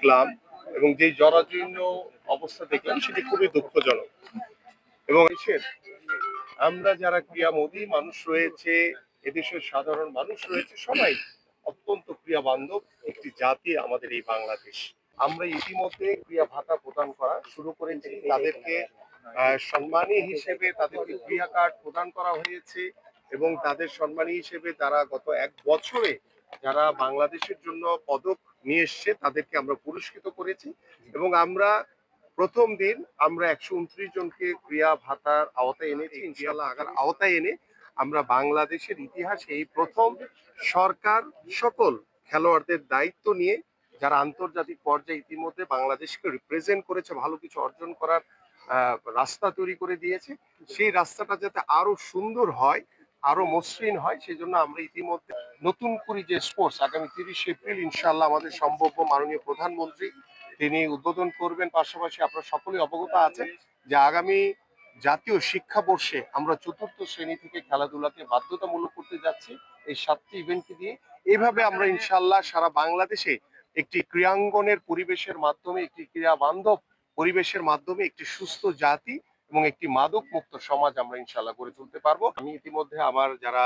দেখলাম এবং যে জরাজীর্ণ অবস্থা দেখলাম সেটি খুবই দুঃখজনক। এবং আমরা যারা ক্রিয়ামোদী মানুষ রয়েছে, এদেশের সাধারণ মানুষ রয়েছে, সবাই অত্যন্ত ক্রিয়া বান্ধব একটি জাতি আমাদের এই বাংলাদেশ। আমরা ইতিমধ্যে ক্রিয়া ভাতা প্রদান করা শুরু করেছি। তাদেরকে সম্মানী হিসেবে তাদেরকে ক্রিয়া কার্ড প্রদান করা হয়েছে এবং তাদের সম্মানী হিসেবে তারা গত 1 বছরে যারা বাংলাদেশের জন্য পদক নিয়ে এসছে তাদেরকে আমরা পুরস্কৃত করেছি এবং আমরা প্রথম দিন আমরা 129 জনকে ক্রিয়া ভাতার আওতায় এনেছি। ইনশাআল্লাহ আগার আওতায় এনে আমরা বাংলাদেশের ইতিহাসে এই প্রথম সরকার সকল খেলোয়াড়দের দায়িত্ব নিয়ে যারা আন্তর্জাতিক পর্যায়ে ইতিমধ্যে বাংলাদেশকে রিপ্রেজেন্ট করেছে, ভালো কিছু অর্জন করার রাস্তা তৈরি করে দিয়েছে, সেই রাস্তাটা যাতে আরো সুন্দর হয়, আরো মসৃণ হয়, সেই জন্য আমরা ইতিমধ্যে নতুন করে যে স্পোর্টস আগামী 30 এপ্রিল ইনশাআল্লাহ আমাদের সম্ভাব্য মাননীয় প্রধানমন্ত্রী তিনি উদ্বোধন করবেন। পাশাপাশি আপনারা সকলেই অবগত আছেন যে আগামী জাতীয় শিক্ষাবর্ষে আমরা 4র্থ শ্রেণী থেকে খেলাধুলাকে বাধ্যতামূলক করতে যাচ্ছি এই 7টি ইভেন্টকে দিয়ে। এইভাবে আমরা ইনশাআল্লাহ সারা বাংলাদেশে একটি ক্রীড়াঙ্গনের পরিবেশের মাধ্যমে, একটি ক্রীড়া বান্ধব পরিবেশের মাধ্যমে একটি সুস্থ জাতি এবং একটি মাদক মুক্ত সমাজ আমরা ইনশাআল্লাহ গড়ে তুলতে পারবো। আমি ইতিমধ্যে আমার যারা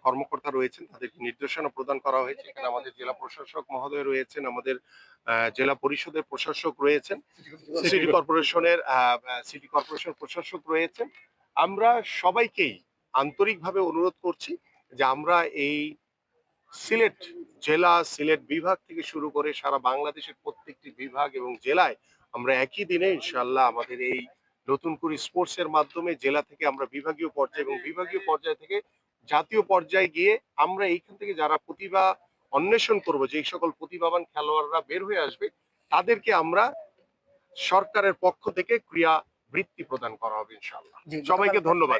কর্মকর্তা রয়েছেন তাদেরকে নির্দেশনা প্রদান করা হয়েছে। এখানে আমাদের জেলা প্রশাসক মহোদয় রয়েছেন, আমাদের জেলা পরিষদের প্রশাসক রয়েছেন, সিটি কর্পোরেশন প্রশাসক রয়েছেন। আমরা সবাইকেই আন্তরিকভাবে অনুরোধ করছি যে আমরা এই সিলেট জেলা, সিলেট বিভাগ থেকে শুরু করে সারা বাংলাদেশের প্রত্যেকটি বিভাগ এবং জেলায় আমরা একই দিনে ইনশাআল্লাহ আমাদের এই নতুন করে স্পোর্টস এর মাধ্যমে জেলা থেকে আমরা বিভাগীয় পর্যায়ে এবং বিভাগীয় পর্যায় থেকে জাতীয় পর্যায়ে গিয়ে আমরা এইখান থেকে যারা প্রতিভা অন্বেষণ করব, যে সকল প্রতিভাবান খেলোয়াড়রা বের হয়ে আসবে তাদেরকে আমরা সরকারের পক্ষ থেকে ক্রিয়া বৃত্তি প্রদান করা হবে ইনশাআল্লাহ। সবাইকে ধন্যবাদ।